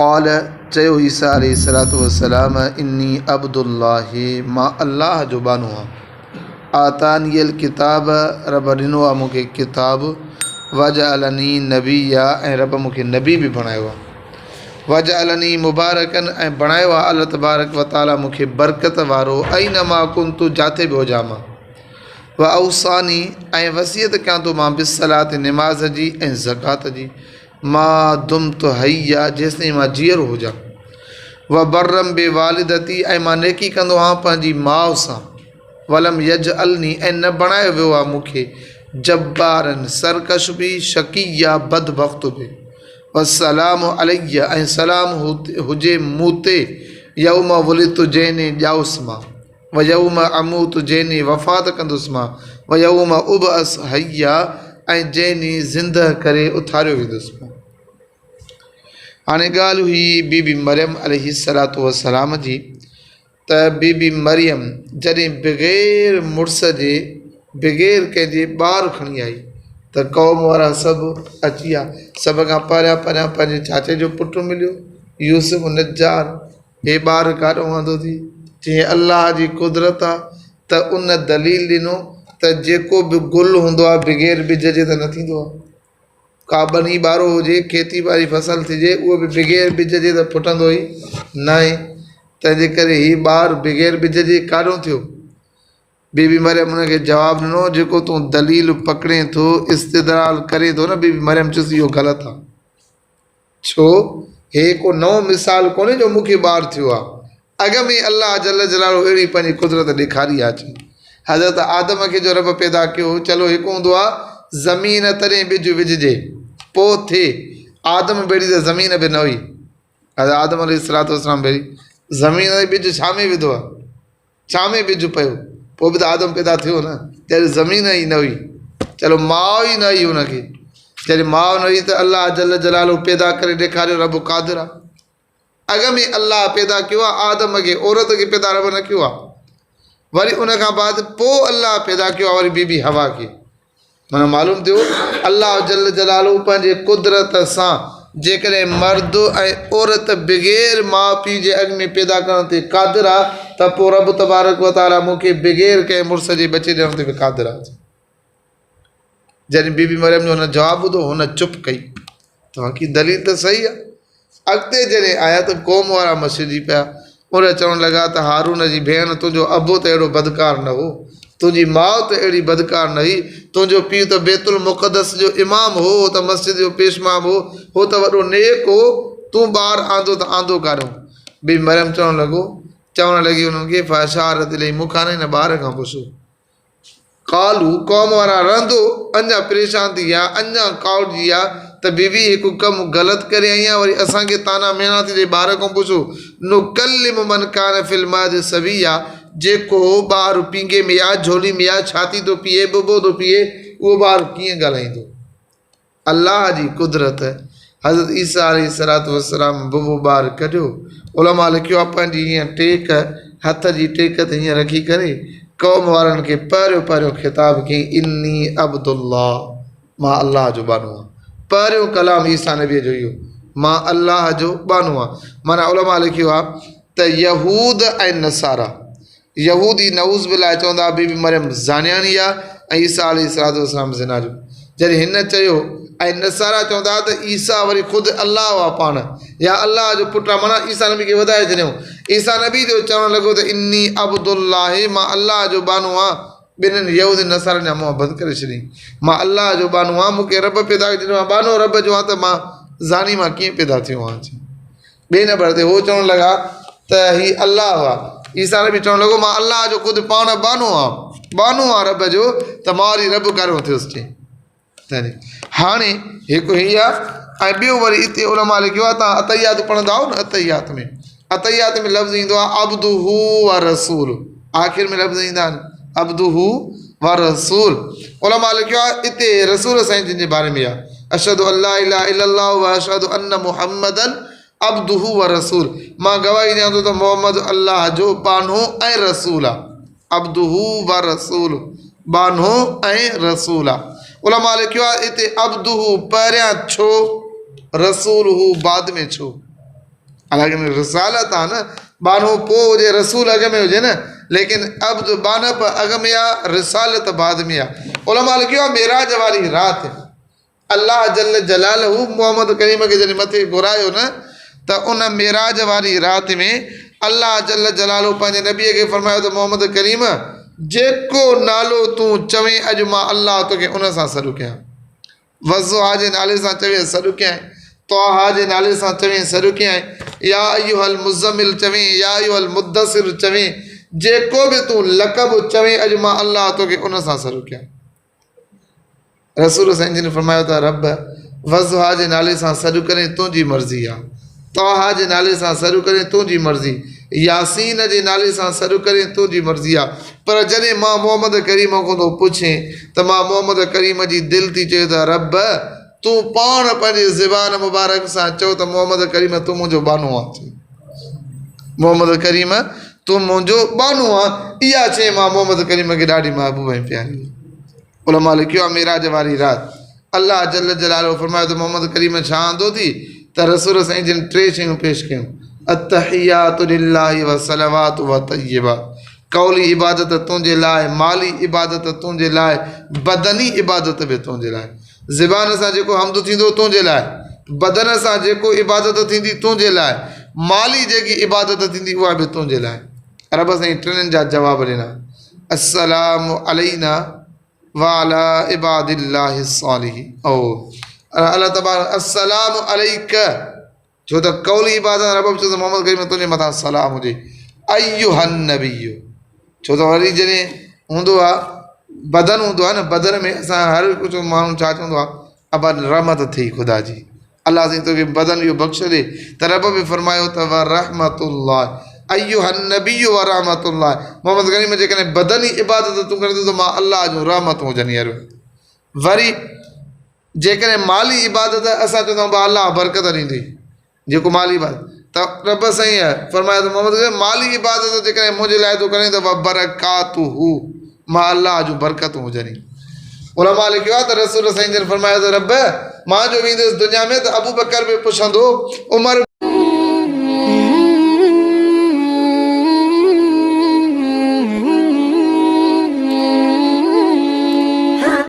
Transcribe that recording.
क़ाल चयो ईसा अलैहिस्सलातु वस्सलाम इन्नी अब्दुल्लाहि मां अल्लाह जो बानो आहियां। आतानियल किताब रब ॾिनो आहे मूंखे किताब वजअलनी नबिया ऐं रब मूंखे नबी बि बणायो आहे। वजअलनी मुबारकन ऐं बणायो आहे अल्लाह तबारक व ताला मूंखे बरकत वारो ऐनमा कुंतु जाते बि हुजां मां। व औसानी ऐं वसियत कयां थो मां बिस्सलात निमाज़ जी ऐं ज़कात जी मां दुमतु हय्या जेसिताईं मां जीअरो हुजां। व बर्रम बे वालिदती ऐं मां नेकी कंदो आहियां पंहिंजी माउ सां। वलम यजअलनी ऐं न बणायो वियो आहे मूंखे जब्बारन सरकश बि शकीया बदबख्त बि। वसलाम अलैया ऐं सलाम हुजे मूं ते यौम वुलिदतु जंहिं ॼाउसि मां। व यौम अमूत जंहिं वफ़ात कंदुसि मां। व यौम उबअस हय्या ऐं जंहिं ज़िंदह करे उथारियो वेंदुसि मां। हाणे ॻाल्हि हुई बीबी मरियम अलैहिस्सलातु वस्सलाम जी त बीबी मरियम जॾहिं बग़ैर मुड़ुस जे बग़ैर कंहिंजे ॿारु खणी आई त क़ौम वारा सभु अची विया। सभ खां परियां परियां पंहिंजे चाचे जो पुटु मिलियो यूसुफ नजार। हे ॿारु काॾो वांदो थी चई अल्लाह जी कुदरत आहे त उन दलील ॾिनो त जेको बि गुल हूंदो आहे बग़ैर ॿिज जे त न थींदो आहे। का बनी ॿारो हुजे खेती ॿारी फसल थिजे उहो बि बग़ैर ॿिज जे त फुटंदो ई न आहे। तंहिंजे करे हीउ ॿारु बग़ैर ॿिज जे काॾो थियो। बीबी मरियम हुनखे जवाबु ॾिनो जेको तूं दलील पकिड़े थो इस्तिदलाल करे थो न बीबी मरियम चुसि इहो ग़लति आहे। छो हे को नओं मिसाल कोन्हे जो मूंखे ॿारु थियो आहे। अॻ में अल्लाह जल जलालो अहिड़ी पंहिंजी कुदरत ॾेखारी आहे। अची हज़रत आदम खे जो रब पैदा कयो चलो हिकु हूंदो आहे ज़मीन तॾहिं ॿिज विझिजे पोइ थिए। आदम भेड़ी त ज़मीन बि न हुई। हज़रत आदम अलैहिस्सलातु वस्सलाम भेड़ी ज़मीन ते ॿिज छा में विधो आहे छा में ॿिज पियो पोइ बि त आदम पैदा थियो न। जॾहिं ज़मीन ई न हुई चलो माउ ई न हुई हुनखे जॾहिं माउ न हुई त अल्लाह जल जलालो पैदा करे ॾेखारियो रब क़ादिर आहे। अॻ में अल्लाह पैदा कयो आहे आदम खे औरत खे पैदा रब न कयो आहे। वरी उन खां बाद पोइ अल्लाह पैदा कयो आहे वरी बीबी हवा खे। माना मालूम थियो अल्लाह जल जलालो पंहिंजे कुदरत सां जेकॾहिं मर्द ऐं औरत बग़ैर माउ पीउ जे अॻ में पैदा करण ते क़ादिर आहे त पोइ रब तबारक व ताला मूंखे बग़ैर कंहिं मुड़ुस जे बचे ॾियण ते बि क़ादिर आहे। जॾहिं बीबी मरियम जो हुन जवाबु ॿुधो हुन चुप कई तव्हांजी दलील त सही आहे। अॻिते जॾहिं आया त क़ौम वारा मसिजी पिया उन चवणु लॻा त हारून जी भेण तुंहिंजो अबो त अहिड़ो बदकार न हो तुंहिंजी माउ त अहिड़ी बदकार न हुई तुंहिंजो पीउ त बैतुल मुक़दस जो इमाम हो त मस्जिद जो पेशमाम हो त वॾो नेक हो तूं ॿारु आंदो त आंदो काॾो। बीबी मरियम चवणु लॻी उन्हनि खे फ़ाशारत इलैहि मूंखां हिन ॿार खां पुछो। कालू क़ौम वारा रहंदो अञा परेशान थी विया अञा काउड़जी विया त बीबी हिकु कमु ग़लति करे आई आहे वरी असांखे ताना मेणा थी ॾे ॿार खां पुछो। नुकल्लिम मन कान फिल महद सबीया जेको ॿारु पींगे में आहे झोली में आहे छाती थो पीए बुबो थो पीए उहो ॿारु कीअं ॻाल्हाईंदो। अल्लाह जी कुदरत हज़रत ईसा अलैहिस्सलातु वस्सलाम बुबो ॿारु कढियो। उलमा लिखियो आहे पंहिंजी हीअं टेक हथ जी टेक ते हीअं रखी करे क़ौम वारनि खे पहिरियों ख़िताब कयईं इन्नी अब्दुल्लाह मां अल्लाह जो बानो आहियां। पहिरियों कलाम ईसा नबीअ जो इहो मां अल्लाह जो बानो आहियां। माना उलमा लिखियो आहे त यहूद ऐं नसारा यहूदी नऊज़ बिल्लाह चवंदा बीबी मरियम ज़ानियाणी आहे ऐं ईसा अलैहिस्सलातु वस्सलाम ज़िना जो। जॾहिं हिन चयो ऐं नसारा चवंदा त ईसा वरी ख़ुदि अल्लाह आहे पाण या अल्लाह जो पुटु आहे। माना ईसा नबी खे वधाए छॾियऊं। ईसा नबी जो चवणु लॻो त इन्नी अब्दुल्लाह मां अल्लाह जो बानो आहियां। ॿिन्हिनि यहूदी नसारनि जा मुंहं बंदि करे छॾियईं। मां अल्लाह जो बानो आहियां मूंखे रब पैदा करे ॾिनो आहे बानो रब जो आहे त मां ज़ानी मां कीअं पैदा थियो आहियां। ॿिए नंबर ते उहो चवणु लॻा त हीउ अल्लाह आहे। ईसा नबी चवणु लॻो मां अल्लाह जो ख़ुदि पाण बानो आहे रब जो त मां वरी रब काॾो थियुसि चई। हाणे हिकु हीअ आहे ऐं ॿियो वरी हिते उलमा लिखियो आहे तव्हां अतैयात पढ़ंदा आहियो न अतैयात में लफ़्ज़ ईंदो आहे अब्दुहू व रसूल आख़िर में लफ़्ज़ ईंदा आहिनि अब्दुहू व रसूल। उलमा लिखियो आहे हिते रसूल साईं जिन जे बारे में आहे अशहदु अल्ला इलाहा इल्लल्लाह व अशहदु अन्न मुहम्मदन अब्दुहू व रसूल मां गवाही ॾियां थो त मोहम्मद अल्लाह जो बानो ऐं रसूल आहे। अब्दुहू व रसूल बानो ऐं रसूल आहे। उलमा लिखियो आहे हिते अब्दुहू पहिरियां छो रसूल हू बाद में छो। हालांकि रिसालत आहे न, बानो पोइ हुजे, रसूल अॻ में हुजे न, लेकिन अब्द बानप अॻ में आहे, रिसालत बाद में आहे। उलमा लिखियो आहे मेराज वारी राति अल्लाह जल जलालहू मोहम्मद करीम खे जॾहिं मथे घुरायो न, त उन मेराज वारी राति में अल्लाह जल जलालहू पंहिंजे नबीअ खे फरमायो त मोहम्मद करीम जेको नालो तूं चवें अॼु मां अल्लाह तोखे उन सां सॾु कयां। वज़ुहा जे नाले सां चवें सॾु कयां, तौहा जे नाले सां चवें सॾु कयां, या अय्युहल मुज़्ज़मिल चवें, या अय्युहल मुद्दसिर चवें, जेको बि तूं लक़ब चवें अॼु मां अल्लाह तोखे उन सां सॾु कयां। रसूल साईं जिन फरमायो त रब वज़ुहा जे नाले सां सॾु करें तुंहिंजी मर्ज़ी आहे, तौहा जे नाले सां सॾु करें तुंहिंजी मर्ज़ी, यासीन जे नाले सां सॾु करें तुंहिंजी मर्ज़ी आहे। पर जॾहिं मां मोहम्मद करीम खां थो पुछें त मां मोहम्मद करीम जी दिलि थी चए त रब तूं पाण पंहिंजी ज़बान मुबारक सां चओ त मोहम्मद करीम तूं मुंहिंजो बानो आहे, मोहम्मद करीम तूं मुंहिंजो बानो आहे, इहा चए मां मोहम्मद करीम खे ॾाढी महबूब ऐं प्यारी। उलमा लिखियो आहे मेराज वारी राति अल्लाह जल जलालो फरमायो त मोहम्मद करीम छा आंदो थी, त रसूल साईं जिन 3 शयूं पेश कयूं, अत्तहियातु लिल्लाहि व सलवातु व तय्यबा, कौली इबादत तुंहिंजे लाइ, माली इबादत तुंहिंजे लाइ, बदनी इबादत बि तुंहिंजे लाइ। ज़बान सां जेको हम्द थींदो तुंहिंजे लाइ, बदन सां जेको इबादत थींदी तुंहिंजे लाइ, माली जेकी इबादत थींदी उहा बि तुंहिंजे लाइ। रब साईं 3 जा जवाब ॾिना, अस्सलामु अलैना व अला इबादिल्लाहि सालिहीन। ओ अल्लाह तबारक अस्सलामु अलैक, छो त कौली इबादत रब चयो त मोहम्मद करीम तुंहिंजे मथां सलाम हुजे। अय्युहन नबिय्यु, छो त वरी जॾहिं हूंदो आहे बदन हूंदो आहे न, बदन में असां हर कुझु माण्हू छा चवंदो आहे, अब रहमत थी ख़ुदा जी, अल्लाह साईं तोखे बदन इहो बख़्श ॾे, त रब बि फरमायो त व रहमतुल्लाह अय्युहन नबिय्यु व रहमतुल्लाह, मोहम्मद करीम जेकॾहिं बदनी इबादत तूं करे त मां अल्लाह जूं रहमतूं हुजनि यार। वरी जेकॾहिं माली इबादत असां चवंदा आहियूं अल्लाह बरकत ॾींदी, जेको माली इबादत, त रब साईं फरमायो त मोहम्मद करीम माली इबादत जेकॾहिं मुंहिंजे लाइ तूं करे त बरकातुहू, मां अल्लाह जूं बरकतूं हुजनि। उलमा लिखियो आहे त रसूल साईं जन फरमायो त रब मां जो वेंदुसि दुनिया में त अबू बकर बि पुछंदो, उमर